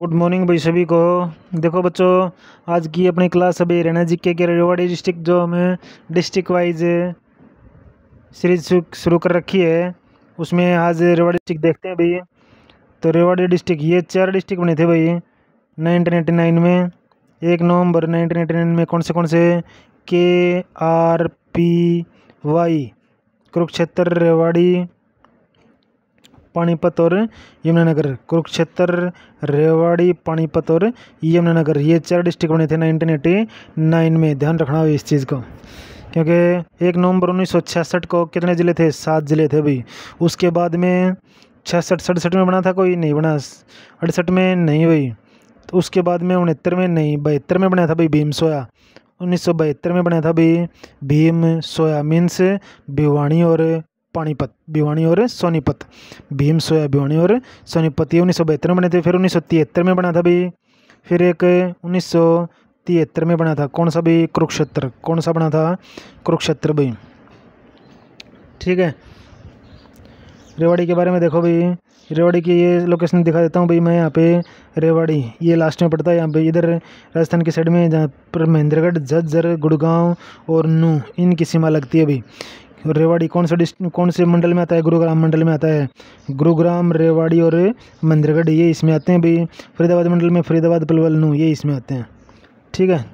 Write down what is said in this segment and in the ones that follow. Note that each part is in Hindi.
गुड मॉर्निंग भाई सभी को। देखो बच्चों, आज की अपनी क्लास अभी हरियाणा जीके के रेवाड़ी डिस्ट्रिक्ट जो हमें डिस्ट्रिक्ट वाइज सीरीज शुरू कर रखी है, उसमें आज रेवाड़ी डिस्ट्रिक्ट देखते हैं भाई। तो रेवाड़ी डिस्ट्रिक्ट ये 4 डिस्ट्रिक्ट बने थे भाई 1989 में। 1 नवंबर 1989 में कौन से KRPY कुरुक्षेत्र, रेवाड़ी, पानीपत और यमुनानगर। कुरुक्षेत्र, रेवाड़ी, पानीपत और यमुनानगर, ये 4 डिस्ट्रिक्ट बने थे 1989 में। ध्यान रखना है इस चीज़ को, क्योंकि 1 नवंबर 1966 को कितने ज़िले थे? 7 ज़िले थे भाई। उसके बाद में 66 67 में बना था, कोई नहीं बना। 68 में नहीं भाई। तो उसके बाद में 69 में नहीं, 72 में बना था भाई भीम सोया। 1972 में बना था भाई भीम सोया, मीन्स भिवानी और पानीपत, भिवानी और सोनीपत। भीम सोया, भिवानी और सोनीपत, ये 1972 में बने थे। फिर 1973 में बना था भाई, फिर एक 1973 में बना था कौन सा भाई? कुरुक्षेत्र। कौन सा बना था? कुरुक्षेत्र भाई। ठीक है, रेवाड़ी के बारे में देखो भाई। रेवाड़ी की ये लोकेशन दिखा देता हूँ भाई मैं। यहाँ पे रेवाड़ी ये लास्ट में पड़ता है, यहाँ पे इधर राजस्थान की साइड में, जहाँ पर महेंद्रगढ़, झज्जर, गुड़गांव और नूह, इनकी सीमा लगती है भाई। रेवाड़ी कौन से मंडल में आता है? गुरुग्राम मंडल में आता है। गुरुग्राम, रेवाड़ी और महेंद्रगढ़ ये इसमें आते हैं भाई। फरीदाबाद मंडल में फरीदाबाद, पलवल, नूह ये इसमें आते हैं। ठीक है,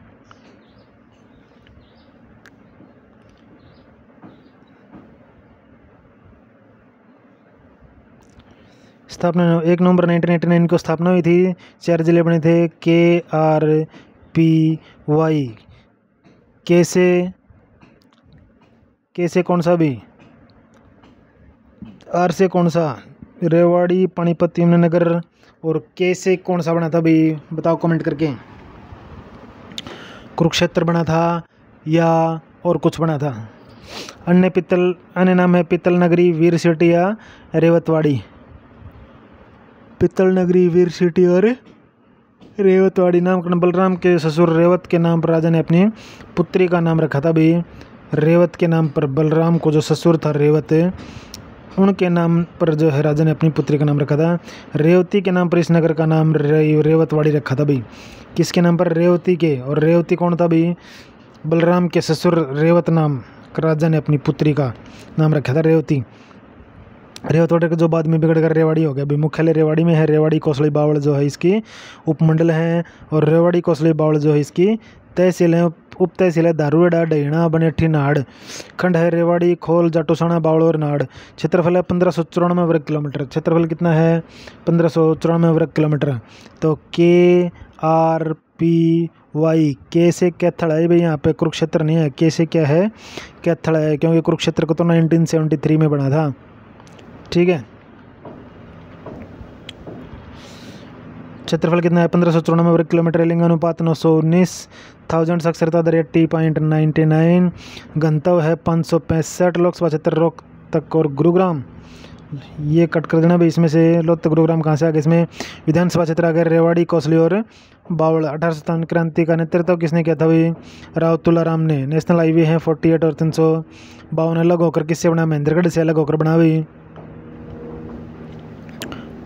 स्थापना 1 नवंबर 1989 को स्थापना हुई थी। 4 जिले बने थे KRPY। कैसे कौन सा भी? आर से कौन सा? रेवाड़ी, पानीपत, यमुनानगर। और कैसे कौन सा बना था भाई? बताओ कमेंट करके। कुरुक्षेत्र बना था या और कुछ बना था? अन्य नाम है पित्तल नगरी, वीर सिटी या रेवतवाड़ी। पित्तल नगरी, वीर सिटी और रेवतवाड़ी। नामकरण बलराम के ससुर रेवत के नाम पर राजा ने अपनी पुत्री का नाम रखा था भाई। रेवत के नाम पर, बलराम को जो ससुर था रेवत, उनके नाम पर जो है राजा ने अपनी पुत्री का नाम रखा था। रेवती के नाम पर इस नगर का नाम रेवतवाड़ी रखा था भाई। किसके नाम पर? रेवती के। और रेवती कौन था भाई? बलराम के ससुर रेवत नाम राजा ने अपनी पुत्री का नाम रखा था रेवती। रेवतवाड़ी का जो बाद में बिगड़ कर रेवाड़ी हो गया भाई। मुख्यालय रेवाड़ी में है। रेवाड़ी कोसली बावल जो है इसकी उपमंडल है, और रेवाड़ी कोसली बावल जो है इसकी तहसील है। उप तहसील है धारूहेड़ा, डहीणा, बनेठी, नाड़। खंड है रेवाड़ी, खोल, जाटूसाना, बावल और नाड़। क्षेत्रफल है 1594 वर्ग किलोमीटर। क्षेत्रफल कितना है? 1594 वर्ग किलोमीटर। तो KRPY, के से कैथल है भाई। यहाँ पे कुरुक्षेत्र नहीं है, के से क्या है? कैथल है, क्योंकि कुरुक्षेत्र को तो 1973 में बना था। ठीक है, क्षेत्रफल कितना है? 1594 वर्ग किलोमीटर। लिंगानुपात 919, 1000 साक्षरता दर 80.99। गंतव्य है 565, लोकसभा क्षेत्र रोहतक और गुरुग्राम। ये कट कर देना भाई इसमें से। रोहतक, गुरुग्राम कहाँ से आ गया? इसमें विधानसभा क्षेत्र आ गया रेवाड़ी, कोसली और बावल। 1857 क्रांति का नेतृत्व किसने किया था भाई? राव तुलाराम ने। नेशनल हाईवे हैं 48 और 352 अलग होकर किससे बना? महेंद्रगढ़ से अलग होकर बना भाई।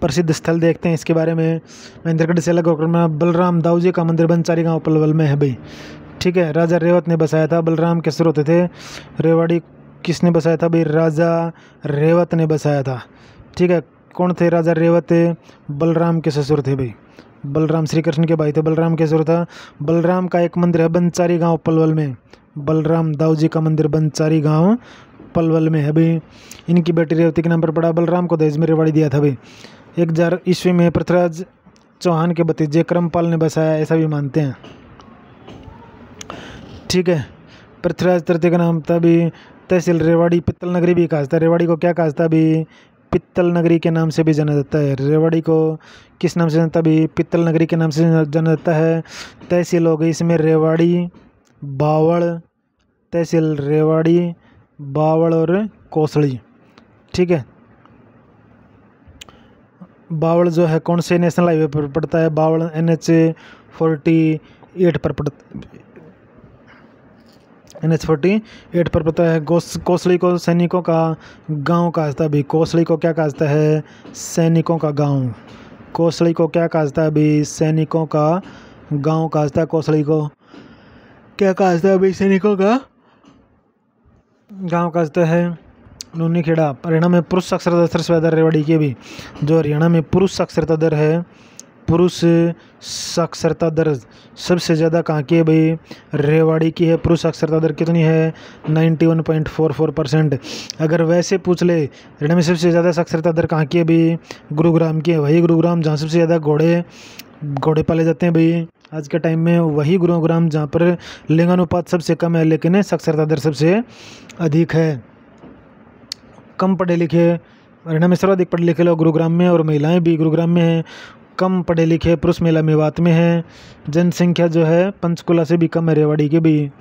प्रसिद्ध स्थल देखते हैं इसके बारे में। महेंद्रगढ़ से अलग होकर बलराम दाऊजी का मंदिर बनचारी गांव, पलवल में है भाई। ठीक है, राजा रेवत ने बसाया था। बलराम के ससुर होते थे। रेवाड़ी किसने बसाया था भाई? राजा रेवत ने बसाया था। ठीक है, कौन थे राजा रेवत? बलराम के ससुर थे भाई। बलराम श्री कृष्ण के भाई थे, बलराम के ससुर था। बलराम का एक मंदिर है बनचारी गाँव, पलवल में। बलराम दाऊजी का मंदिर बनचारी गाँव, पलवल में है भाई। इनकी बेटी रेवती के नाम पर पड़ा। बलराम को दहेज में रेवाड़ी दिया था भाई। 1000 ईस्वी में पृथ्वीराज चौहान के भतीजे क्रमपाल ने बसाया, ऐसा भी मानते हैं। ठीक है, पृथ्वीराज तृतीय का नाम था भी। तहसील रेवाड़ी, पित्तल नगरी भी कहा जाता है। रेवाड़ी को क्या कहा जाता है भी? पित्तल नगरी के नाम से भी जाना जाता है। रेवाड़ी को किस नाम से जानता है भी? पित्तल नगरी के नाम से जाना जाता है। तहसील हो गई इसमें रेवाड़ी, बावल। तहसील रेवाड़ी, बावल और कोसली। ठीक है, बावल जो है कौन से नेशनल हाईवे पर पड़ता है? बावल NH 48 पर पड़ता है। कोसली को सैनिकों का गांव कहा जाता है भाई। कोसली को क्या कहा जाता है? सैनिकों का गांव। कोसली को क्या कहता है अभी? सैनिकों का गांव कहता है। कोसली को क्या कहता है अभी? सैनिकों का गांव कहता है। नूनी खेड़ा हरियाणा में पुरुष साक्षरता दर सबसे ज़्यादा रेवाड़ी की भी, जो हरियाणा में पुरुष साक्षरता दर है, पुरुष साक्षरता दर सबसे ज़्यादा कहाँ की है भाई? रेवाड़ी की है। पुरुष साक्षरता दर कितनी है? 91.44%। अगर वैसे पूछ ले हरियाणा में सबसे ज़्यादा साक्षरता दर कहाँ की है भाई? गुरुग्राम की है। वही गुरुग्राम जहाँ सबसे ज़्यादा घोड़े पाले जाते हैं भाई आज के टाइम में, वही गुरुग्राम जहाँ पर लिंगानुपात सबसे कम है लेकिन साक्षरता दर सबसे अधिक है। कम पढ़े लिखे हरियाणा में सर्वाधिक पढ़े लिखे लोग गुरुग्राम में, और महिलाएं भी गुरुग्राम में हैं। कम पढ़े लिखे पुरुष महिला मेवात में है। जनसंख्या जो है पंचकुला से भी कम है रेवाड़ी के भी।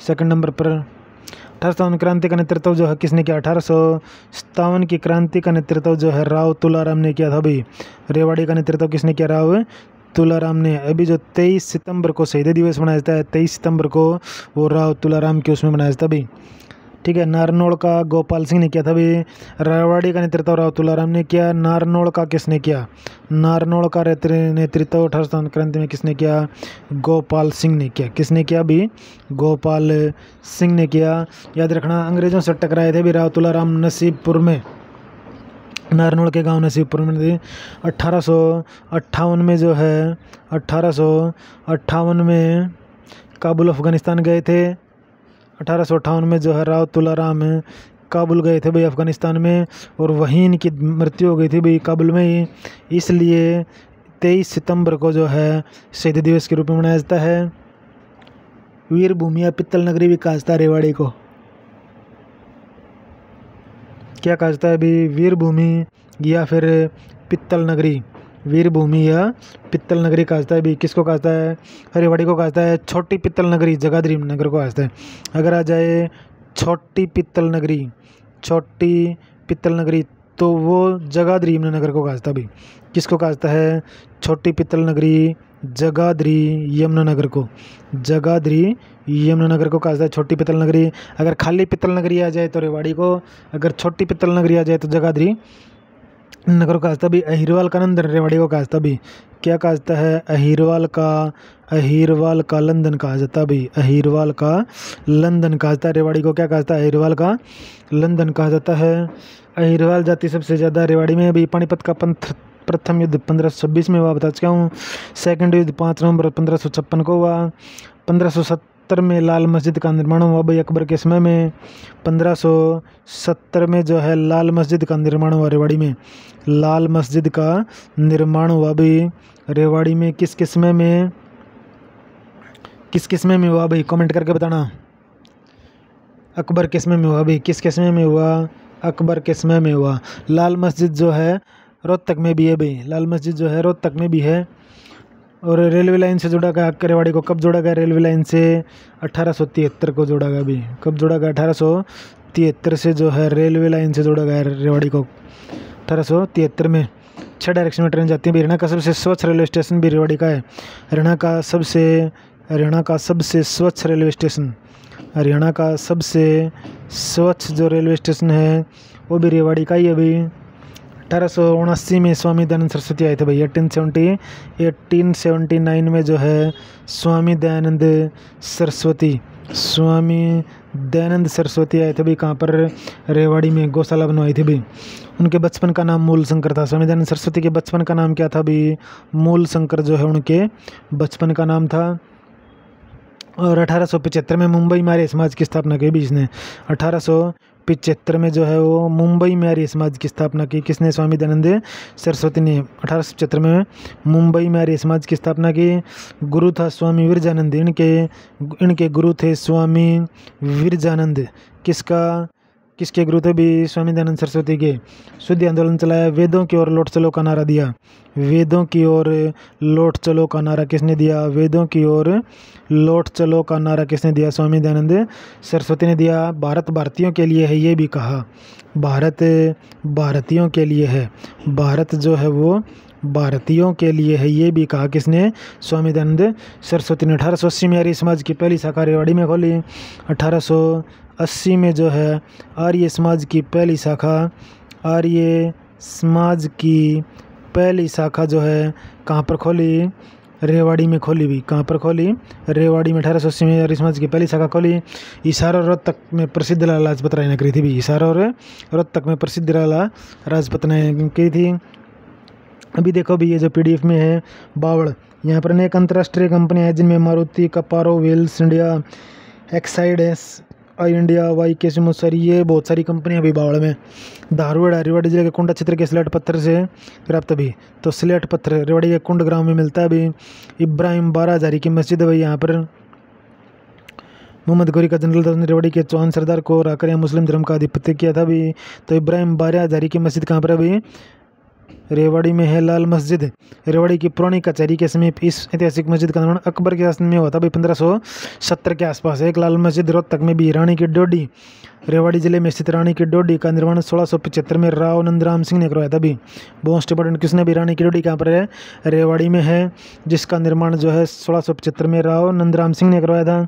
सेकंड नंबर पर 1857 क्रांति का नेतृत्व जो है किसने किया? 1857 की क्रांति का नेतृत्व जो है राव तुलाराम ने किया था भाई। रेवाड़ी का नेतृत्व किसने किया? राव तुलाराम ने। अभी जो 23 सितंबर को शहीद दिवस मनाया जाता है, 23 सितंबर को, वो राव तुलाराम के उसमें मनाया जाता भाई। ठीक है। नारनौल का गोपाल सिंह ने किया था भाई। रेवाड़ी का नेतृत्व राव तुलाराम ने किया। नारनौल का किसने किया? नारनौल का नेतृत्व 1857 क्रांति में किसने किया? गोपाल सिंह ने किया। किसने किया भी? गोपाल सिंह ने किया। याद रखना, अंग्रेजों से टकराए थे भी राव तुलाराम नसीबपुर में, नारनौल के गांव नसीबपुर में थे। 1858 में जो है 1858 में काबुल अफ़गानिस्तान गए थे। 1858 में जो है राव तुलाराम काबुल गए थे भाई अफ़गानिस्तान में, और वहीं इनकी मृत्यु हो गई थी भाई काबुल में ही। इसलिए 23 सितंबर को जो है शहीद दिवस के रूप में मनाया जाता है। वीर भूमि या पित्तल नगरी भी कहा जाता है रेवाड़ी को। क्या कहा जाता है अभी? वीर भूमि या फिर पित्तल नगरी। वीर भूमि या पित्तल नगरी कहा जाता है भी। किसको कहा जाता है? रेवाड़ी को कहा जाता है। छोटी पित्तल नगरी जगाधरी नगर को कहा जाता है। अगर आ जाए छोटी पित्तल नगरी, छोटी पित्तल नगरी, तो वो जगाधरी यमुनानगर को कहा जाता है भी। किसको कहा जाता है? छोटी पित्तल नगरी जगाधरी यमुनानगर को, जगाधरी यमुनानगर को कहा जाता है छोटी पित्तल नगरी। अगर खाली पित्तल नगरी आ जाए तो रेवाड़ी को, अगर छोटी पित्तल नगरी आ जाए तो जगाधरी नगर को कहा जाता भी। अहिरवाल का नंदन रेवाड़ी को कहा जाता भी। क्या कहा जाता है? अहिरवाल का लंदन कहा जाता भी। अहिरवाल का लंदन कहा जाता है। रेवाड़ी को क्या कहा जाता है? अहिरवाल का लंदन कहा जाता है। अहिरवाल जाति सबसे ज़्यादा रेवाड़ी में भी। पानीपत का प्रथम युद्ध 1526 में हुआ, बता चुका हूँ। सेकंड युद्ध 5 नवंबर 1556 को हुआ। 1570 में लाल मस्जिद का निर्माण हुआ भाई अकबर के समय में। 1570 में जो है लाल मस्जिद का निर्माण हुआ रेवाड़ी में। लाल मस्जिद का निर्माण हुआ भाई रेवाड़ी में। किस किस्में में हुआ भाई? कमेंट करके बताना। अकबर के समय में हुआ भाई। किस किस्में में हुआ? अकबर के समय में हुआ। लाल मस्जिद जो है रोहतक में भी है भाई। लाल मस्जिद जो है रोहतक में भी है। और रेलवे लाइन से जोड़ा गया रेवाड़ी को। कब जोड़ा गया रेलवे लाइन से? 1873 को जोड़ा गया अभी। कब जोड़ा गया? 1873 से जो है रेलवे लाइन से जोड़ा गया रेवाड़ी को 1873 में। 6 डायरेक्शन में ट्रेन जाती है। हरियाणा का सबसे स्वच्छ रेलवे स्टेशन भी रेवाड़ी का है। हरियाणा का सबसे स्वच्छ रेलवे स्टेशन, हरियाणा का सबसे स्वच्छ जो रेलवे स्टेशन है वो भी रेवाड़ी का ही है अभी। 1879 में स्वामी दयानंद सरस्वती आए थे भाई। 1879 में जो है स्वामी दयानंद सरस्वती आए थे भाई। कहाँ पर? रेवाड़ी में गौशाला बनवाई थी भाई। उनके बचपन का नाम मूल शंकर था। स्वामी दयानंद सरस्वती के बचपन का नाम क्या था भाई? मूल शंकर जो है उनके बचपन का नाम था। और 1875 में मुंबई में आर्य समाज की स्थापना की भी इसने। 1875 में जो है वो मुंबई में आर्य समाज की स्थापना की। किसने? स्वामी दयानंद सरस्वती ने 1875 में मुंबई में आर्य समाज की स्थापना की। गुरु था स्वामी विरजानंद। इनके गुरु थे स्वामी विरजानंद। किसके गुरु थे भी? स्वामी दयानंद सरस्वती के। शुद्धि आंदोलन चलाया। वेदों की ओर लौट चलो का नारा दिया। वेदों की ओर लौट चलो का नारा किसने दिया? वेदों की ओर लौट चलो का नारा किसने दिया? स्वामी दयानंद सरस्वती ने दिया। भारत भारतीयों के लिए है ये भी कहा। भारत भारतीयों के लिए है। भारत जो है वो भारतीयों के लिए है ये भी कहा। किसने? स्वामी दयानंद सरस्वती ने। 1880 में आर्य समाज की पहली शाखा रेवाड़ी में खोली। 1880 में जो है आर्य समाज की पहली शाखा, आर्य समाज की पहली शाखा जो है कहाँ पर खोली, रेवाड़ी में खोली भी। कहाँ पर खोली, रेवाड़ी में 1880 में आर्य समाज की पहली शाखा खोली। हिसार और रोहतक में प्रसिद्ध लाला लाजपत राय ने करी थी भी। हिसार और रोहतक में प्रसिद्ध लाला लाजपत राय ने की थी। अभी देखो भी ये जो PDF में है बावड़, यहाँ पर अनेक अंतर्राष्ट्रीय कंपनियाँ हैं जिनमें Maruti, Caparo, Wheels India, Exide S I India, Y K मुसरी, ये बहुत सारी कंपनियां भी बावड़ में। धारवाड़ रेवाड़ी जिले के कुंडा क्षेत्र के स्लेट पत्थर से प्राप्त भी। तो स्लेट पत्थर रेवाड़ी के कुंड ग्राम में मिलता है भी। इब्राहिम 12 हजारी की मस्जिद है भाई यहाँ पर। मोहम्मद गौरी का जनरल रेवाड़ी के चौहान सरदार को हराकर यहाँ मुस्लिम धर्म का आधिपत्य किया था भी। तो इब्राहिम 12 हजारी की मस्जिद कहाँ पर है भाई, रेवाड़ी में है। लाल मस्जिद रेवाड़ी की पुरानी कचहरी के समीप। इस ऐतिहासिक मस्जिद का निर्माण अकबर के शासन में हुआ था भाई 1570 के आसपास। एक लाल मस्जिद रोहतक में भी। रानी की डोडी रेवाड़ी जिले में स्थित रानी की डोडी का निर्माण 1675 में राव नंदराम सिंह ने करवाया था भी। मोस्ट इंपॉर्टेंट किसने भी, रानी की डोडी कहाँ पर है, रेवाड़ी में है, जिसका निर्माण जो है 1675 में राव नंदराम सिंह ने करवाया था।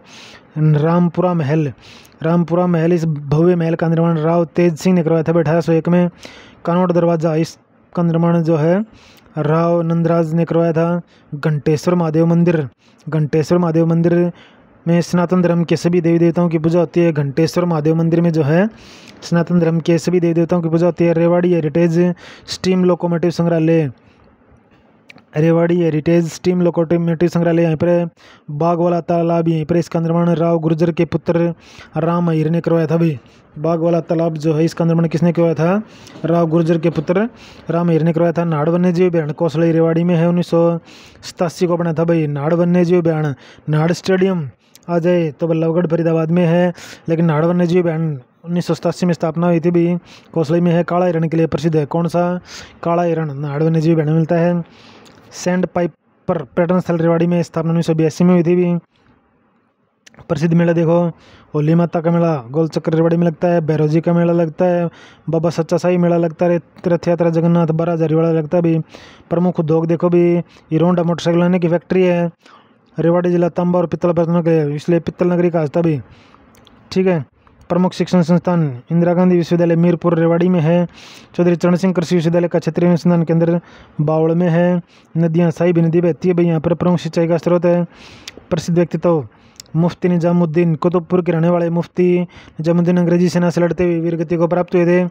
रामपुरा महल, रामपुरा महल, इस भव्य महल का निर्माण राव तेज सिंह ने करवाया था 1801 में। कानोट दरवाजा, इस का निर्माण जो है राव नंदराज ने करवाया था। घंटेश्वर महादेव मंदिर, घंटेश्वर महादेव मंदिर में सनातन धर्म के सभी देवी देवताओं की पूजा होती है। घंटेश्वर महादेव मंदिर में जो है सनातन धर्म के सभी देवी देवताओं की पूजा होती है। रेवाड़ी हेरिटेज स्टीम लोकोमोटिव संग्रहालय, रेवाड़ी हेरिटेज स्टीम लोकोमोटिव संग्रहालय यहाँ पर है। बाग वाला तालाब यहीं पर, इसका निर्माण राव गुर्जर के पुत्र राम अहिर ने करवाया था भाई। बाग वाला तालाब जो है इसका निर्माण किसने करवाया था, राव गुर्जर के पुत्र राम अहिर ने करवाया था। नाड़ वन्यजीव अभ्यारण्य कौशलई रेवाड़ी में है, 1987 को बना था भाई नाड़ वन्यजीव अभ्यारण्य। नाड़ स्टेडियम आ जाए तो बल्लभगढ़ फरीदाबाद में है, लेकिन नाड़ वन्यजीव अभ्यारण्य 1987 में स्थापना हुई थी भी। कौशलई में है, काला हिरण के लिए प्रसिद्ध है। कौन सा, काला हिरण नाड़ वन्यजीव अभ्यारण्य मिलता है। सैंड पाइपर पर्यटन स्थल रेवाड़ी में स्थापना 1982 में हुई थी भी। प्रसिद्ध मेला देखो, होली माता का मेला गोल चक्कर रेवाड़ी में लगता है। भैरवजी का मेला लगता है। बाबा सच्चा साई मेला लगता है। रथ यात्रा जगन्नाथ 12 हजारी वाला लगता है भी। प्रमुख उद्योग देखो भी, हीरो होंडा मोटरसाइकिल लाने की फैक्ट्री है। रेवाड़ी जिला तांबा और पित्तल बर्तनों के, इसलिए पित्तल नगरी कहा जाता भी। ठीक है। प्रमुख शिक्षण संस्थान इंदिरा गांधी विश्वविद्यालय मीरपुर रेवाड़ी में है। चौधरी चरण सिंह कृषि विश्वविद्यालय का क्षेत्रीय अनुसंधान केंद्र बावड़ में है। नदियाँ, साहिबी नदी बहती है भाई यहाँ पर, प्रमुख सिंचाई का स्रोत है। प्रसिद्ध व्यक्तित्व मुफ्ती निजामुद्दीन, कुतुबपुर के रहने वाले मुफ्ती निजामुद्दीन अंग्रेजी सेना से लड़ते हुए वीरगति को प्राप्त हुए थे।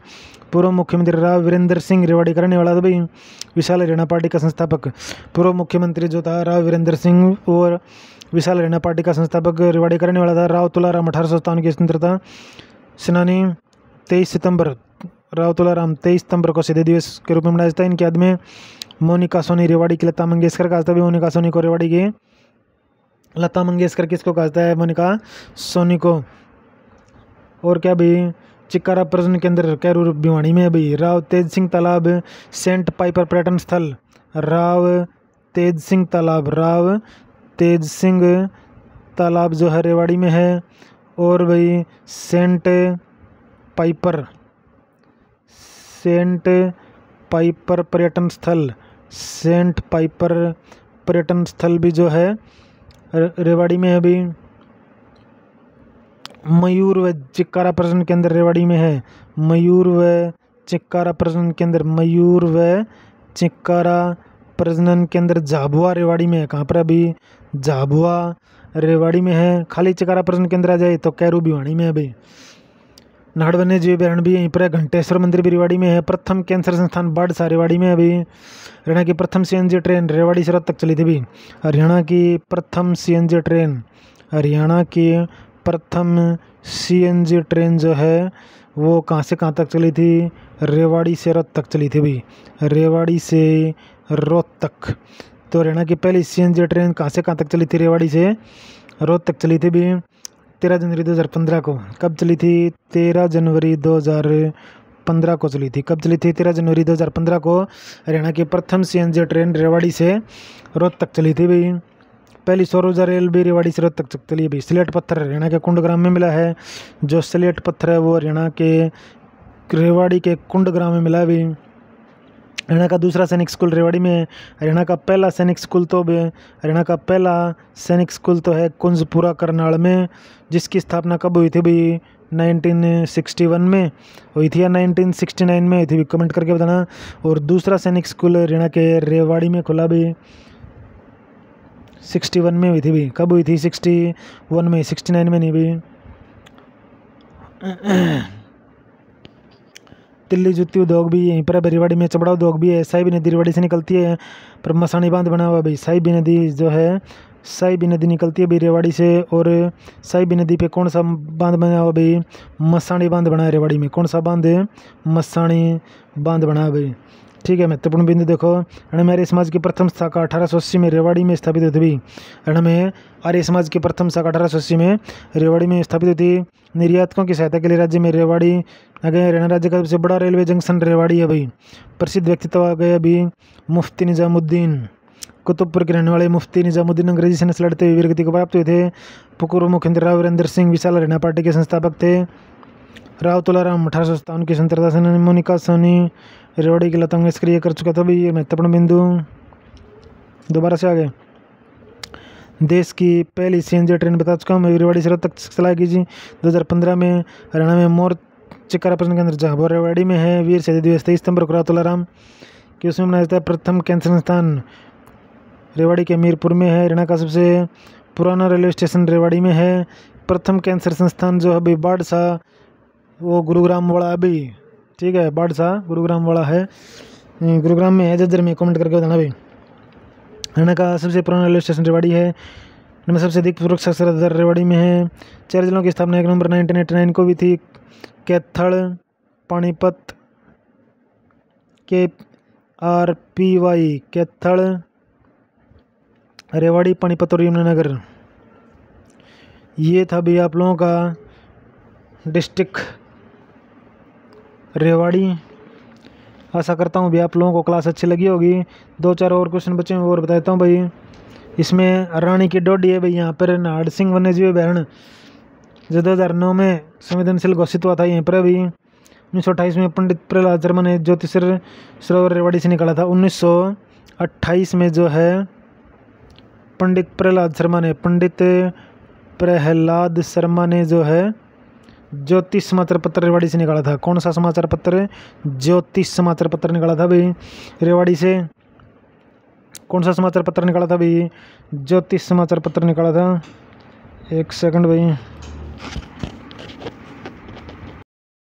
पूर्व मुख्यमंत्री राव वीरेंद्र सिंह रेवाड़ी का रहने वाला था भाई। विशाल हरियाणा पार्टी का संस्थापक, पूर्व मुख्यमंत्री जो था राव वीरेंद्र सिंह और विशाल हरियाणा पार्टी का संस्थापक रेवाड़ी का रहने वाला था। राव तुलाराम 1857 की स्वतंत्रता सेनानी। 23 सितंबर राव तुलाराम 23 सितंबर को शहीद दिवस के रूप में मनाया जाता है। इनके याद में मोनिका सोनी रेवाड़ी की लता मंगेशकर कहा जाता है। मोनिका सोनी को रेवाड़ी की लता मंगेशकर किसको कहा जाता है, मोनिका सोनी को। और क्या भी, चिक्कारा पर्यटन केंद्र कैरूर भिवानी में है भाई। राव तेज सिंह तालाब सेंट पाइपर पर्यटन स्थल, राव तेज सिंह तालाब, राव तेज सिंह तालाब जो है रेवाड़ी में है। और भाई सेंट पाइपर पर्यटन स्थल, सेंट पाइपर पर्यटन स्थल भी जो है रेवाड़ी में है भी। मयूर व चिक्कारा पर्यटन केंद्र रेवाड़ी में है। मयूर व चिक्कारा पर्यटन केंद्र, मयूर व चिक्कारा प्रजनन केंद्र झाबुआ रेवाड़ी में है। कहाँ पर अभी, झाबुआ रेवाड़ी में है। खाली चिक्कारा प्रजनन केंद्र आ जाए तो कैरू भिवानी में है भाई। नाड़ वन्य जीव अभ्यारण्य भी यहीं पर है। घंटेश्वर मंदिर भी रेवाड़ी में है। प्रथम कैंसर संस्थान बाड़सा रेवाड़ी में है अभी। हरियाणा की प्रथम CNG ट्रेन रेवाड़ी से रोहतक चली थी भी। हरियाणा की प्रथम CNG ट्रेन, हरियाणा की प्रथम CNG ट्रेन जो है वो कहाँ से कहाँ तक चली थी, रेवाड़ी से रोहतक चली थी भी। रेवाड़ी से रोहतक। तो हरियाणा की पहली CNG ट्रेन कहाँ से कहाँ तक चली थी, रेवाड़ी से रोहतक चली थी भी। 13 जनवरी 2015 को। कब चली थी, 13 जनवरी 2015 को चली थी। कब चली थी, 13 जनवरी 2015 को हरियाणा की प्रथम CNG ट्रेन रेवाड़ी से रोहतक चली थी भाई। पहली सौर ऊर्जा रेल भी रेवाड़ी से रोहतक चली भाई। स्लेट पत्थर हरियाणा के कुंड ग्राम में मिला है। जो स्लेट पत्थर है वो हरियाणा के रेवाड़ी के कुंड ग्राम में मिला भी। हरियाणा का दूसरा सैनिक स्कूल रेवाड़ी में है। हरियाणा का पहला सैनिक स्कूल तो है कुंजपुरा करनाल में, जिसकी स्थापना कब हुई थी भाई, 1961 में हुई थी या 1969 में हुई थी, कमेंट करके बताना। और दूसरा सैनिक स्कूल हरियाणा के रेवाड़ी में खुला भी 61 में हुई थी भी। कब हुई थी? 61 में, 69 में नहीं भी। तिल्ली जुत्ती उद्योग भी यहीं पर है रेवाड़ी में। चमड़ा उद्योग भी है। साहिबी नदी रेवाड़ी से निकलती है, पर मसानी बांध बना हुआ भाई। साहिबी नदी जो है, साहिबी नदी निकलती है भाई रेवाड़ी से। और साहिबी नदी पे कौन सा बांध बना हुआ भाई? मसानी बांध बना है रेवाड़ी में। कौन सा बांध? मसानी बांध बना है भाई। ठीक है, महत्वपूर्ण बिंदु देखो। आर्य समाज की प्रथम शाखा 1880 में रेवाड़ी में स्थापित हुई थी। में आर्य समाज की प्रथम शाखा 1880 में रेवाड़ी में स्थापित हुई थी। निर्यातकों की सहायता के लिए राज्य में रेवाड़ी आ गए। हरियाणा राज्य का सबसे बड़ा रेलवे जंक्शन रेवाड़ी है भाई। प्रसिद्ध व्यक्तित्व आ गए अभी मुफ्ती निजामुद्दीन। कुतुबपुर के रहने वाले मुफ्ती निजामुद्दीन अंग्रेजी से लड़ते हुए वीरगति को प्राप्त हुए थे। पूर्व मुख्यमंत्री राव वीरेंद्र सिंह विशाल हरियाणा पार्टी के संस्थापक थे। राव तुलाराम 1857 की स्वतंत्रता सेनानी। मोनिका सोनी रेवाड़ी की लता मंगेशकर ये कर चुका था भाई। ये महत्वपूर्ण बिंदु। दोबारा से आगे, देश की पहली सीएनजी ट्रेन बता चुका हूँ, रेवाड़ी से रोहतक चलाई गई जी 2015 में। हरियाणा में मोर चिक्कारा प्रश्न केंद्र जहाँ वो रेवाड़ी में है। वीर शहीद दिवस 23 सितंबर को राव तुलाराम कि उसमें मनाया जाता है। प्रथम कैंसर संस्थान रेवाड़ी के मीरपुर में है। हरियाणा का सबसे पुराना रेलवे स्टेशन रेवाड़ी में है। प्रथम कैंसर संस्थान जो अभी बाड़सा वो गुरुग्राम वाला अभी, ठीक है, बाड़सा गुरुग्राम वाला है, गुरुग्राम में है, जज्जर में। कमेंट करके बताना भाई। हरियाणा का सबसे पुराना रेलवे स्टेशन रेवाड़ी है। इनमें सबसे अधिक पूर्वक साक्षरता दर रेवाड़ी में है। 4 जिलों की स्थापना 1 नवंबर 1989 को भी थी। कैथल, पानीपत, KRPY, कैथल, रेवाड़ी, पानीपत और यमुनानगर। ये था भी आप लोगों का डिस्ट्रिक्ट रेवाड़ी। आशा करता हूँ भी आप लोगों को क्लास अच्छी लगी होगी। 2-4 और क्वेश्चन बचे हैं और बता देता हूँ भाई। इसमें रानी की डोडी है भाई। यहाँ पर नाहर सिंह वन्यजीव अभ्यारण्य जो 2009 में संवेदनशील घोषित हुआ था। यहीं पर अभी 1928 में पंडित प्रहलाद शर्मा ने ज्योतिषर सरोवर रेवाड़ी से निकाला था। 1928 में जो है पंडित प्रहलाद शर्मा ने जो है ज्योतिष समाचार पत्र रेवाड़ी से निकाला था। कौन सा समाचार पत्र? ज्योतिष समाचार पत्र निकाला था भाई रेवाड़ी से। कौन सा समाचार पत्र निकाला था भाई? ज्योतिष समाचार पत्र निकाला था। 1 सेकंड भाई।